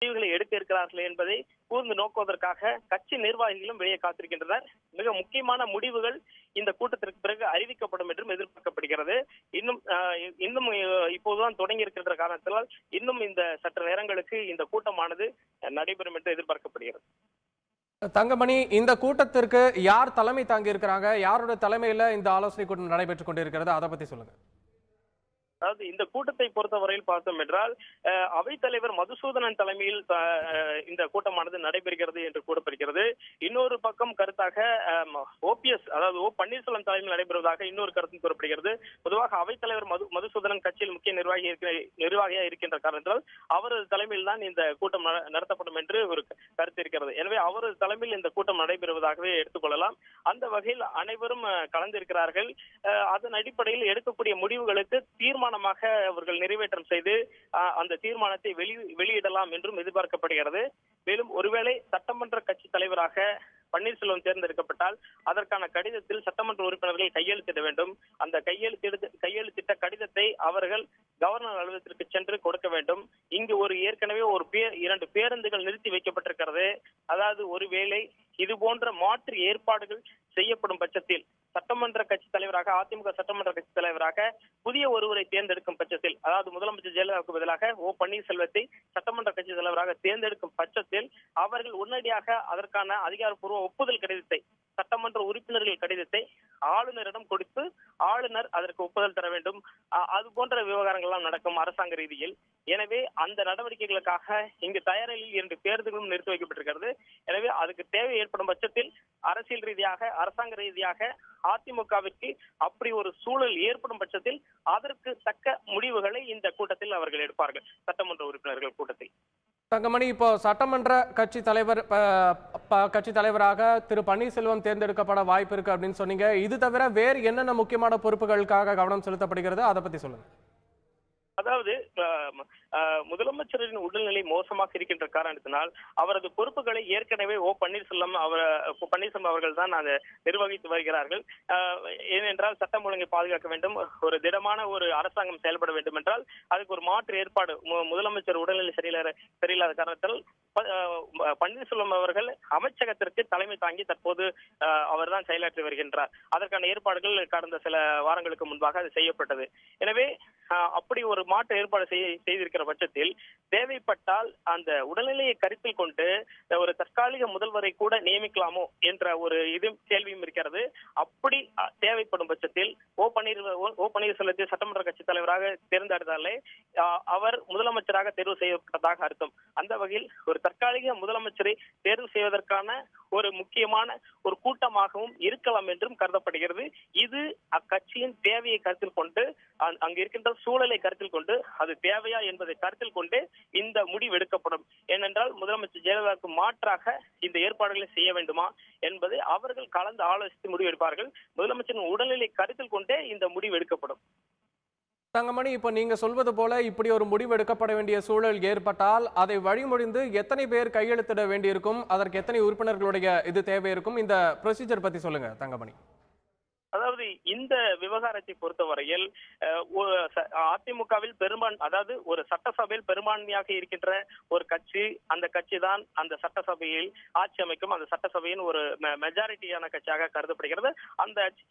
முடிவுகளை எடுக்க இருக்கிறார்கள் என்பதை கூர்ந்து நோக்குவதற்காக கட்சி நிர்வாகிகளும் வெளியே காத்திருக்கின்றனர். மிக முக்கியமான முடிவுகள் இந்த கூட்டத்திற்கு பிறகு அறிவிக்கப்படும் என்றும் எதிர்பார்க்கப்படுகிறது. இன்னும் இப்போதுதான் தொடங்கி இருக்கின்ற காரணத்தினால் இன்னும் இந்த சற்று நேரங்களுக்கு இந்த கூட்டமானது நடைபெறும் என்று எதிர்பார்க்கப்படுகிறது. தங்கமணி, இந்த கூட்டத்திற்கு யார் தலைமை தாங்கி இருக்கிறாங்க? யாரோட தலைமையில இந்த ஆலோசனை கூட்டம் நடைபெற்றுக் கொண்டிருக்கிறது? அதை பத்தி சொல்லுங்க. அதாவது இந்த கூட்டத்தை பொறுத்தவரையில் பார்த்தோம் என்றால் அவைத்தலைவர் மதுசூதனன் தலைமையில் இந்த கூட்டமானது நடைபெறுகிறது என்று கூறப்படுகிறது. இன்னொரு பக்கம் கருத்தாக OPS அதாவது பன்னீர்செல்வம் தலைமையில் நடைபெறுவதாக இன்னொரு கருத்தும் கூறப்படுகிறது. பொதுவாக அவைத்தலைவர் மதுசூதனன் கட்சியில் முக்கிய நிர்வாகியாக இருக்கின்ற காரணத்தால் அவரது தலைமையில் தான் இந்த கூட்டம் நடத்தப்படும் என்று ஒரு கருத்து இருக்கிறது. எனவே அவரது தலைமையில் இந்த கூட்டம் நடைபெறுவதாகவே எடுத்துக்கொள்ளலாம். அந்த வகையில் அனைவரும் கலந்திருக்கிறார்கள். அதன் அடிப்படையில் எடுக்கக்கூடிய முடிவுகளுக்கு தீர்மானமாக அவர்கள் நிறைவேற்றம் செய்து அந்த தீர்மானத்தை வெளியிடலாம் என்றும் எதிர்பார்க்கப்படுகிறது. மேலும் ஒருவேளை சட்டமன்ற கட்சி தலைவராக பன்னீர்செல்வம் தேர்ந்தெடுக்கப்பட்டால் அதற்கான கடிதத்தில் சட்டமன்ற உறுப்பினர்கள் கையெழுத்திட வேண்டும். அந்த கையெழுத்திட்ட கடிதத்தை அவர்கள் கவர்னர் அலுவலகத்திற்கு சென்று கொடுக்க வேண்டும். இங்கு ஏற்கனவே 2 பேருந்துகள் நிறுத்தி வைக்கப்பட்டிருக்கிறது. அதாவது ஒருவேளை இது போன்ற மாற்று ஏற்பாடுகள் செய்யப்படும் பட்சத்தில் சட்டமன்ற கட்சி தலைவராக அதிமுக சட்டமன்ற கட்சி தலைவராக புதிய ஒருவரை தேர்ந்தெடுக்கும் பட்சத்தில், அதாவது முதலமைச்சர் ஜெயலலிதாவுக்கு பதிலாக பன்னீர்செல்வத்தை சட்டமன்ற கட்சி தலைவராக தேர்ந்தெடுக்கும் பட்சத்தில் அவர்கள் உடனடியாக அதற்கான அதிகாரப்பூர்வ ஒப்புதல் கடிதத்தை, சட்டமன்ற உறுப்பினர்கள் கடிதத்தை ஆளுநரிடம் கொடுத்து ஆளுநர் அதற்கு ஒப்புதல் தர வேண்டும். அது போன்ற விவகாரங்கள் எல்லாம் நடக்கும் அரசாங்க ரீதியில். எனவே அந்த நடவடிக்கைகளுக்காக இங்கு தயாரில் 2 பேருந்துகளும் நிறுத்தி வைக்கப்பட்டிருக்கிறது. எனவே அதுக்கு தேவை ஏற்படும் பட்சத்தில் அரசியல் ரீதியாக, அரசாங்க ரீதியாக அதிமுகவிற்கு அப்படி ஒரு சூழல் ஏற்படும் பட்சத்தில் அதற்கு தக்க முடிவுகளை இந்த கூட்டத்தில் அவர்கள் எடுப்பார்கள், சட்டமன்ற உறுப்பினர்கள் கூட்டத்தில். தங்கமணி, இப்போ சட்டமன்ற கட்சி தலைவராக திரு பன்னீர்செல்வம் தேர்ந்தெடுக்கப்பட வாய்ப்பு இருக்கு அப்படின்னு சொன்னீங்க. இது தவிர வேறு என்னென்ன முக்கியமான பொறுப்புகளுக்காக கவனம் செலுத்தப்படுகிறது, அதை பத்தி சொல்லுங்க. அதாவது முதலமைச்சரின் உடல்நிலை மோசமாக இருக்கின்ற காரணத்தினால் அவரது பொறுப்புகளை ஏற்கனவே பன்னீர்செல்வம் அவர்கள் தான் அதை நிர்வகித்து வருகிறார்கள். ஏனென்றால் சட்டம் ஒழுங்கை பாதுகாக்க வேண்டும், ஒரு திடமான ஒரு அரசாங்கம் செயல்பட வேண்டும் என்றால் அதுக்கு ஒரு மாற்று ஏற்பாடு. முதலமைச்சர் உடல்நிலை சரியில்லாத காரணத்தால் பன்னீர்செல்வம் அவர்கள் அமைச்சகத்திற்கு தலைமை தாங்கி தற்போது அவர்தான் செயலாற்றி வருகின்றார். அதற்கான ஏற்பாடுகள் கடந்த சில வாரங்களுக்கு முன்பாக அது செய்யப்பட்டது. எனவே அப்படி ஒரு மாற்று ஏற்பாடு செய்திருக்கிற பட்சத்தில் தேவைப்பட்டால் அந்த உடல்நிலையை கருத்தில் கொண்டு ஒரு தற்காலிக முதல்வரை கூட நியமிக்கலாமோ என்ற ஒரு கேள்வியும் இருக்கிறது. அப்படி தேவைப்படும் பட்சத்தில் பன்னீர்செல்வத்தை சட்டமன்ற கட்சி தலைவராக தேர்ந்தெடுத்தாலே அவர் முதலமைச்சராக தேர்வு செய்யப்பட்டதாக அர்த்தம். அந்த வகையில் ஒரு தற்காலிக முதலமைச்சரை தேர்வு செய்வதற்கான ஒரு முக்கியமான ஒரு கூட்டமாகவும் இருக்கலாம் என்றும் கருதப்படுகிறது. இது அக்கட்சியின் தேவையை கருத்தில் கொண்டு, அங்கு இருக்கின்ற சூழலை கருத்தில் கொண்டு, அது தேவையா என்பதை கருத்தில் கொண்டு இந்த முடிவு எடுக்கப்படும். ஏனென்றால் முதலமைச்சர் ஜெயலலிதாவுக்கு மாற்றாக இந்த ஏற்பாடுகளை செய்ய வேண்டுமா என்பதை அவர்கள் கலந்து ஆலோசித்து முடிவு எடுப்பார்கள். முதலமைச்சரின் உடல்நிலை கருத்தில் கொண்டே இந்த முடிவு எடுக்கப்படும். தங்கமணி, இப்ப நீங்க சொல்வது போல இப்படி ஒரு முடிவு எடுக்கப்பட வேண்டிய சூழல் ஏற்பட்டால் அதை வழிமொழிந்து எத்தனை பேர் கையெழுத்திட வேண்டியிருக்கும், அதற்கு எத்தனை உறுப்பினர்களுடைய இது தேவை இருக்கும், இந்த ப்ரொசீஜர் பத்தி சொல்லுங்க தங்கமணி. அதாவது இந்த விவகாரத்தை பொறுத்தவரையில் அதிமுகவில் அதாவது ஒரு சட்டசபையில் பெரும்பான்மையாக இருக்கின்ற ஒரு கட்சி, அந்த கட்சி தான் அந்த சட்டசபையில் ஆட்சி அமைக்கும். அந்த சட்டசபையின் ஒரு மெஜாரிட்டியான கட்சியாக கருதப்படுகிறது.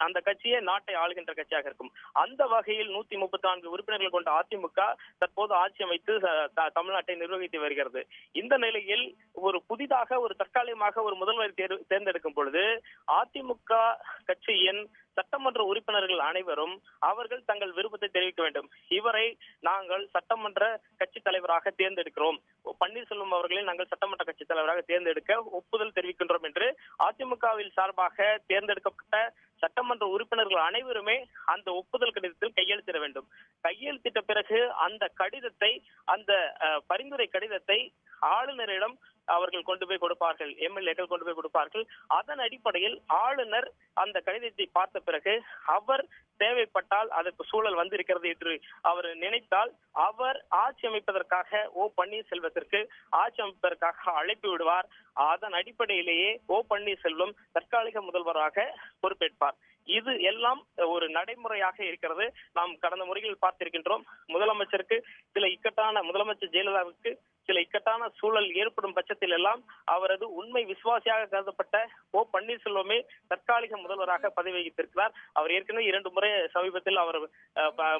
அந்த கட்சியே நாட்டை ஆளுகின்ற கட்சியாக இருக்கும். அந்த வகையில் 134 உறுப்பினர்கள் கொண்ட அதிமுக தற்போது ஆட்சி அமைத்து தமிழ்நாட்டை நிர்வகித்து வருகிறது. இந்த நிலையில் புதிதாக ஒரு தற்காலிகமாக ஒரு முதல்வர் தேர்ந்தெடுக்கும் பொழுது அதிமுக கட்சியின் சட்டமன்ற உறுப்பினர்கள் அனைவரும் அவர்கள் தங்கள் விருப்பத்தை தெரிவிக்க வேண்டும். இவரை நாங்கள் சட்டமன்ற கட்சி தலைவராக தேர்ந்தெடுக்கிறோம், பன்னீர்செல்வம் அவர்களை நாங்கள் சட்டமன்ற கட்சி தலைவராக தேர்ந்தெடுக்க ஒப்புதல் தெரிவிக்கின்றோம் என்று அதிமுகவில் சார்பாக தேர்ந்தெடுக்கப்பட்ட சட்டமன்ற உறுப்பினர்கள் அனைவருமே அந்த ஒப்புதல் கடிதத்தில் கையெழுத்திட வேண்டும். கையெழுத்திட்ட பிறகு அந்த கடிதத்தை, அந்த பரிந்துரை கடிதத்தை ஆளுநரிடம் அவர்கள் கொண்டு போய் கொடுப்பார்கள், எம்எல்ஏக்கள் கொண்டு போய் கொடுப்பார்கள். அதன் அடிப்படையில் ஆளுநர் அந்த கடிதத்தை பார்த்த பிறகு அவர் தேவைப்பட்டால் அதற்கு சூழல் வந்திருக்கிறது என்று அவர் நினைத்தால் அவர் ஆட்சி அமைப்பதற்காக பன்னீர்செல்வத்திற்கு ஆட்சி அமைப்பதற்காக அழைப்பு விடுவார். அதன் அடிப்படையிலேயே பன்னீர்செல்வம் தற்காலிக முதல்வராக பொறுப்பேற்பார். இது எல்லாம் ஒரு நடைமுறையாக இருக்கிறது. நாம் கடந்த முறையில் பார்த்திருக்கின்றோம். முதலமைச்சருக்கு சில இக்கட்டான, முதலமைச்சர் ஜெயலலிதாவுக்கு சில இக்கட்டான சூழல் ஏற்படும் பட்சத்தில் எல்லாம் அவரது உண்மை விசுவாசியாக கருதப்பட்ட ஓ பன்னீர்செல்வமே தற்காலிக முதல்வராக பதவி வகித்திருக்கிறார். அவர் ஏற்கனவே 2 முறை சமீபத்தில் அவர்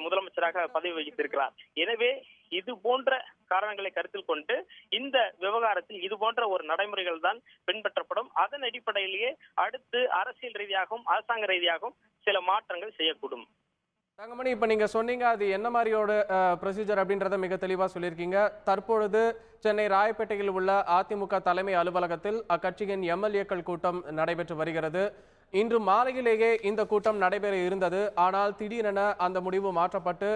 முதலமைச்சராக பதவி வகித்திருக்கிறார். எனவே இது போன்ற காரணங்களை கருத்தில் கொண்டு இந்த விவகாரத்தில் இது போன்ற ஒரு நடைமுறைகள் தான் பின்பற்றப்படும். அதன் அடிப்படையிலேயே அடுத்து அரசியல் ரீதியாகவும் அரசாங்க ரீதியாகவும் சில மாற்றங்கள் செய்யக்கூடும். தங்கமணி, இப்ப நீங்க சொன்னீங்க அது என்ன மாதிரியோட ப்ரொசீஜர் அப்படின்றத மிக தெளிவா சொல்லியிருக்கீங்க. தற்பொழுது சென்னை ராயப்பேட்டையில் உள்ள அதிமுக தலைமை அலுவலகத்தில் அக்கட்சியின் எம்எல்ஏக்கள் கூட்டம் நடைபெற்று வருகிறது. இன்று மாலையிலேயே இந்த கூட்டம் நடைபெற இருந்தது. ஆனால் திடீரென அந்த முடிவு மாற்றப்பட்டு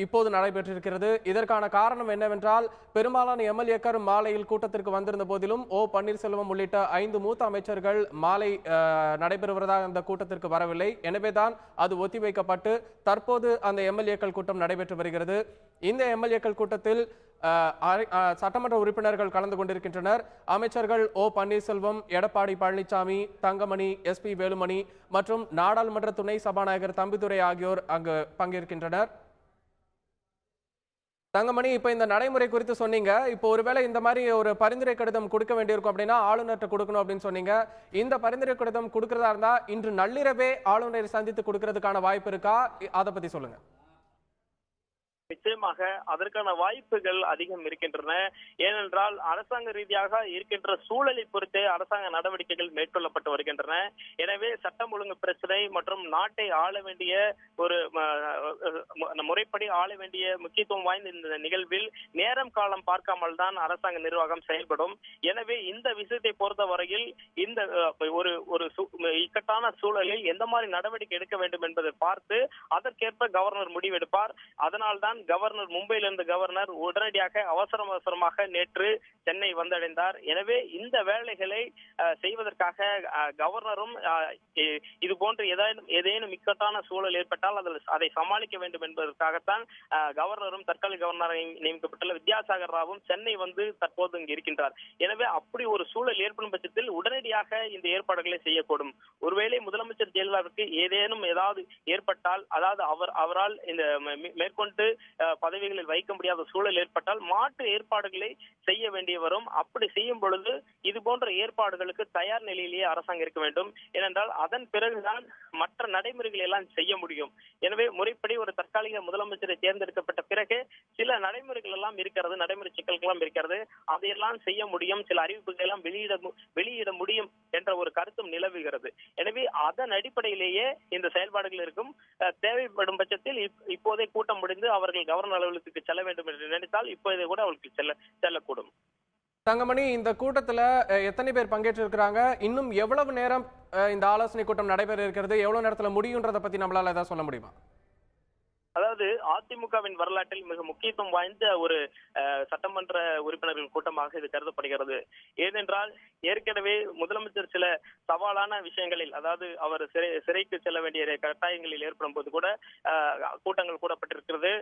இப்போது நடைபெற்றிருக்கிறது. இதற்கான காரணம் என்னவென்றால், பெரும்பாலான எம்எல்ஏக்கள் மாலையில் கூட்டத்திற்கு வந்திருந்த போதிலும் ஓ பன்னீர்செல்வம் உள்ளிட்ட 5 மூத்த அமைச்சர்கள் மாலை நடைபெறுவதாக அந்த கூட்டத்திற்கு வரவில்லை. எனவேதான் அது ஒத்திவைக்கப்பட்டு தற்போது அந்த எம்எல்ஏக்கள் கூட்டம் நடைபெற்று வருகிறது. இந்த எம்எல்ஏக்கள் கூட்டத்தில் சட்டமன்ற உறுப்பினர்கள் கலந்து கொண்டிருக்கின்றனர். அமைச்சர்கள் ஓ பன்னீர்செல்வம், எடப்பாடி பழனிசாமி, தங்கமணி, SP வேலுமணி மற்றும் நாடாளுமன்ற துணை சபாநாயகர் தம்பிதுரை ஆகியோர் அங்கு பங்கேற்கின்றனர். தங்கமணி, இப்ப இந்த நடைமுறை குறித்து சொன்னீங்க. இப்போ ஒருவேளை இந்த மாதிரி ஒரு பரிந்துரை கடிதம் கொடுக்க வேண்டியிருக்கும் அப்படின்னா ஆளுநர்கிட்ட கொடுக்கணும் அப்படின்னு சொன்னீங்க. இந்த பரிந்துரை கடிதம் கொடுக்கறதா இருந்தா இன்று நள்ளிரவே ஆளுநரை சந்தித்து கொடுக்கறதுக்கான வாய்ப்பு இருக்கா? அதை பத்தி சொல்லுங்க. நிச்சயமாக அதற்கான வாய்ப்புகள் அதிகம் இருக்கின்றன. ஏனென்றால் அரசாங்க ரீதியாக இருக்கின்ற சூழலை பொறுத்தே அரசாங்க நடவடிக்கைகள் மேற்கொள்ளப்பட்டு வருகின்றன. எனவே சட்டம் ஒழுங்கு பிரச்சனை மற்றும் நாட்டை ஆள வேண்டிய ஒரு முறைப்படி ஆள வேண்டிய முக்கியத்துவம் வாய்ந்த இந்த நிகழ்வில் நேரம் காலம் பார்க்காமல் தான் அரசாங்க நிர்வாகம் செயல்படும். எனவே இந்த விஷயத்தை பொறுத்த வரையில் இந்த ஒரு இக்கட்டான சூழலில் எந்த மாதிரி நடவடிக்கை எடுக்க வேண்டும் என்பதை பார்த்து அதற்கேற்ப கவர்னர் முடிவெடுப்பார். அதனால்தான் கவர்னர் மும்பையிலிருந்து கவர்னர் உடனடியாக அவசரமாக நேற்று சென்னை வந்தடைந்தார். எனவே இந்த வேலைகளை செய்வதற்காக கவர்னரும் இது போன்ற ஏதேனும் இக்கட்டான சூழல் ஏற்பட்டால் அதை சமாளிக்க வேண்டும் என்பதற்காகத்தான் கவர்னரும் தற்காலிக கவர்னரை நியமிக்கப்பட்டுள்ள வித்யாசாகர் ராவும் சென்னை வந்து தற்போது இங்கு இருக்கின்றார். எனவே அப்படி ஒரு சூழல் ஏற்படும் பட்சத்தில் உடனடியாக இந்த ஏற்பாடுகளை செய்யக்கூடும். ஒருவேளை முதலமைச்சர் ஜெயலலிதாவுக்கு ஏதாவது ஏற்பட்டால், அதாவது அவரால் இந்த மேற்கொண்டு பதவிகளில் வைக்க முடியாத சூழல் ஏற்பட்டால் மாற்று ஏற்பாடுகளை செய்ய வேண்டிய வரும். அப்படி செய்யும் பொழுது இது போன்ற ஏற்பாடுகளுக்கு தயார் நிலையிலேயே அரசாங்கம் இருக்க வேண்டும். ஏனென்றால் அதன் பிறகுதான் மற்ற நடைமுறைகளை எல்லாம் செய்ய முடியும். எனவே முறைப்படி ஒரு தற்காலிக முதலமைச்சரை தேர்ந்தெடுக்கப்பட்ட பிறகு சில நடைமுறைகள் எல்லாம் இருக்கிறது, நடைமுறை சிக்கல்கள் எல்லாம் இருக்கிறது. அதையெல்லாம் செய்ய முடியும், சில அறிவிப்புகளை எல்லாம் வெளியிட முடியும் என்ற ஒரு கருத்தும் நிலவுகிறது. எனவே அதன் அடிப்படையிலேயே இந்த செயல்பாடுகள் இருக்கும். தேவைப்படும் பட்சத்தில் இப்போதே கூட்டம் முடிந்து அவர்கள் கவர்னர் அலுவலகத்துக்கு செல்ல வேண்டும் என்று நினைத்தால் இப்போதே கூட அவர்களுக்கு செல்லக்கூடும். தங்கமணி, இந்த கூட்டத்துல எத்தனை பேர் பங்கேற்றிருக்கிறாங்க? இன்னும் எவ்வளவு நேரம் இந்த ஆலோசனை கூட்டம் நடைபெற இருக்கிறது? எவ்வளவு நேரத்துல முடியுன்றதை பத்தி நம்மளால ஏதாவது சொல்ல முடியுமா? அதாவது அதிமுகவின் வரலாற்றில் மிக முக்கியத்துவம் வாய்ந்த ஒரு சட்டமன்ற உறுப்பினர்கள் கூட்டமாக இது கருதப்படுகிறது. ஏனென்றால் ஏற்கனவே முதலமைச்சர் சில சவாலான விஷயங்களில், அதாவது அவர் சிறைக்கு செல்ல வேண்டிய கட்டாயங்களில் ஏற்படும் போது கூட கூட்டங்கள் கூடப்பட்டிருக்கிறது,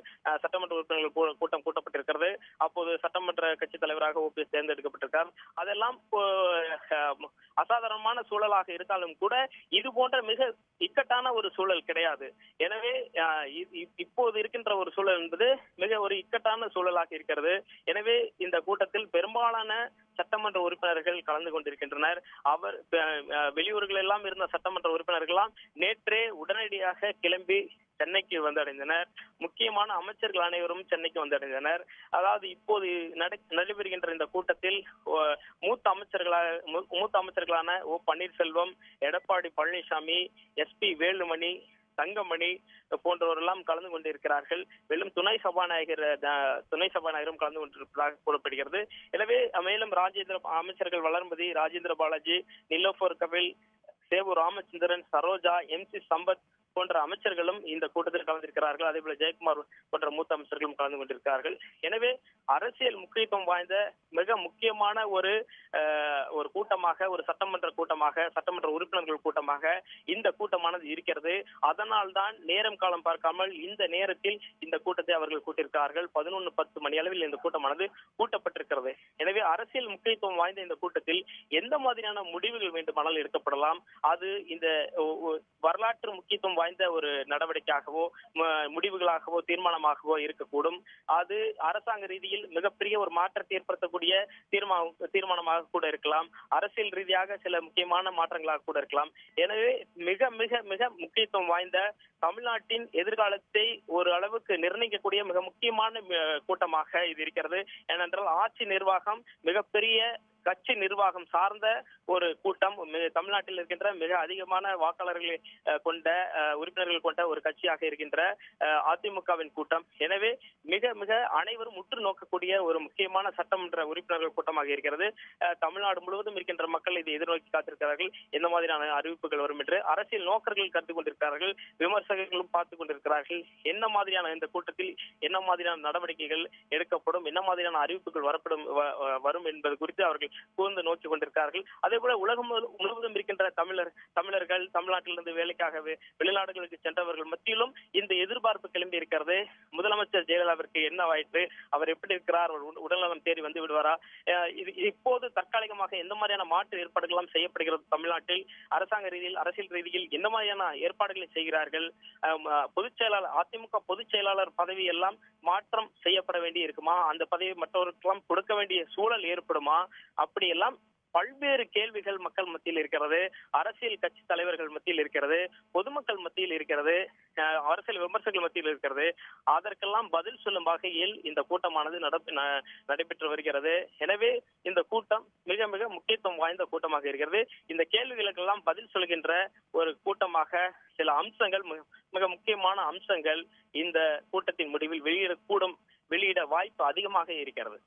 சட்டமன்ற உறுப்பினர்கள் கூட்டம் கூட்டப்பட்டிருக்கிறது. அப்போது சட்டமன்ற கட்சி தலைவராக OPS தேர்ந்தெடுக்கப்பட்டிருக்கார். அதெல்லாம் அசாதாரணமான சூழலாக இருந்தாலும் கூட இது போன்ற மிக இக்கட்டான ஒரு சூழல் கிடையாது. எனவே இப்போது இருக்கின்ற ஒரு சூழல் என்பது மிக ஒரு இக்கட்டான சூழலாக இருக்கிறது. எனவே இந்த கூட்டத்தில் பெரும்பாலான சட்டமன்ற உறுப்பினர்கள் கலந்து கொண்டிருக்கின்றனர். வெளியூர்கள் எல்லாம் இருந்த சட்டமன்ற உறுப்பினர்கள்லாம் நேற்றே உடனடியாக கிளம்பி சென்னைக்கு வந்தடைந்தனர். முக்கியமான அமைச்சர்கள் அனைவரும் சென்னைக்கு வந்தடைந்தனர். அதாவது இப்போது நடைபெறுகின்ற இந்த கூட்டத்தில் மூத்த அமைச்சர்களான ஓ பன்னீர்செல்வம், எடப்பாடி பழனிசாமி, SP வேலுமணி, தங்கமணி போன்றவரெல்லாம் கலந்து கொண்டிருக்கிறார்கள். மேலும் துணை சபாநாயகரும் கலந்து கொண்டிருப்பதாக கூறப்படுகிறது. எனவே மேலும் அமைச்சர்கள் வளர்மதி, ராஜேந்திர பாலாஜி, நிலோஃபர் கபில், சேவூர் ராமச்சந்திரன், சரோஜா, MC சம்பத் போன்ற அமைச்சர்களும் இந்த கூட்டத்தில் கலந்திருக்கிறார்கள். அதே போல ஜெயக்குமார் போன்ற மூத்த அமைச்சர்களும் கலந்து கொண்டிருக்கிறார்கள். எனவே அரசியல் முக்கியத்துவம் வாய்ந்த மிக முக்கியமான ஒரு கூட்டமாக, ஒரு சட்டமன்ற கூட்டமாக, சட்டமன்ற உறுப்பினர்கள் கூட்டமாக இந்த கூட்டமானது இருக்கிறது. அதனால் தான் நேரம் காலம் பார்க்காமல் இந்த நேரத்தில் இந்த கூட்டத்தை அவர்கள் கூட்டியிருக்கிறார்கள். 11:10 மணி அளவில் இந்த கூட்டமானது கூட்டப்பட்டிருக்கிறது. எனவே அரசியல் முக்கியத்துவம் வாய்ந்த இந்த கூட்டத்தில் எந்த மாதிரியான முடிவுகள் வேண்டுமானால் எடுக்கப்படலாம். அது இந்த வரலாற்று முக்கியத்துவம் வாய்ந்த வாய்ந்த ஒரு நடவடிக்கையாகவோ முடிவுகளாகவோ தீர்மானமாகவோ இருக்கக்கூடும். அது அரசாங்க ரீதியில் மிகப்பெரிய ஒரு மாற்றத்தை ஏற்படுத்தக்கூடிய தீர்மானமாக கூட இருக்கலாம். அரசியல் ரீதியாக சில முக்கியமான மாற்றங்களாக கூட இருக்கலாம். எனவே மிக மிக மிக முக்கியத்துவம் வாய்ந்த தமிழ்நாட்டின் எதிர்காலத்தை ஒரு அளவுக்கு நிர்ணயிக்கக்கூடிய மிக முக்கியமான கூட்டமாக இது இருக்கிறது. ஏனென்றால் ஆட்சி நிர்வாகம் மிகப்பெரிய கட்சி நிர்வாகம் சார்ந்த ஒரு கூட்டம். தமிழ்நாட்டில் இருக்கின்ற மிக அதிகமான வாக்காளர்களை கொண்ட உறுப்பினர்கள் கொண்ட ஒரு கட்சியாக இருக்கின்ற அதிமுகவின் கூட்டம். எனவே மிக மிக அனைவரும் உற்று நோக்கக்கூடிய ஒரு முக்கியமான சட்டமன்ற உறுப்பினர்கள் கூட்டமாக இருக்கிறது. தமிழ்நாடு முழுவதும் இருக்கின்ற மக்கள் இதை எதிர்நோக்கி காத்திருக்கிறார்கள். எந்த மாதிரியான அறிவிப்புகள் வரும் என்று அரசியல் நோக்கர்கள் கருத்து கொண்டிருக்கிறார்கள். விமர்சகர்களும் பார்த்துக் கொண்டிருக்கிறார்கள். என்ன மாதிரியான இந்த கூட்டத்தில் என்ன மாதிரியான நடவடிக்கைகள் எடுக்கப்படும், என்ன மாதிரியான அறிவிப்புகள் வரும் என்பது குறித்து அவர்கள் கூர்ந்து நோக்கி கொண்டிருக்கிறார்கள். அதே போல உலகம் முழுவதும் இருக்கின்ற தமிழர்கள் தமிழ்நாட்டிலிருந்து வேலைக்காக வெளிநாடுகளுக்கு சென்றவர்கள் மத்தியிலும் இந்த எதிர்பார்ப்பு கிளம்பி இருக்கிறது. முதலமைச்சர் ஜெயலலிதாவிற்கு என்ன ஆயிற்று, அவர் எப்படி இருக்கிறார், உடல்நலம் தேடி வந்து விடுவாரா, இப்போது தற்காலிகமாக எந்த மாதிரியான மாற்று ஏற்பாடுகள் செய்யப்படுகிறது, தமிழ்நாட்டில் அரசாங்க ரீதியில் அரசியல் ரீதியில் எந்த மாதிரியான ஏற்பாடுகளை செய்கிறார்கள், பொதுச் செயலாளர் அதிமுக பொதுச் செயலாளர் பதவி எல்லாம் மாற்றம் செய்யப்பட வேண்டி இருக்குமா, அந்த பதவி மற்றவர்களுக்கெல்லாம் கொடுக்க வேண்டிய சூழல் ஏற்படுமா, அப்படியெல்லாம் பல்வேறு கேள்விகள் மக்கள் மத்தியில் இருக்கிறது. அரசியல் கட்சி தலைவர்கள் மத்தியில் இருக்கிறது, பொதுமக்கள் மத்தியில் இருக்கிறது, அரசியல் விமர்சகர்கள் மத்தியில் இருக்கிறது. அதற்கெல்லாம் பதில் சொல்லும் வகையில் இந்த கூட்டமானது நடைபெற்று வருகிறது. எனவே இந்த கூட்டம் மிக மிக முக்கியத்துவம் வாய்ந்த கூட்டமாக இருக்கிறது. இந்த கேள்விகளுக்கெல்லாம் பதில் சொல்கின்ற ஒரு கூட்டமாக சில அம்சங்கள், மிக முக்கியமான அம்சங்கள் இந்த கூட்டத்தின் முடிவில் வெளியிட வாய்ப்பு அதிகமாக இருக்கிறது.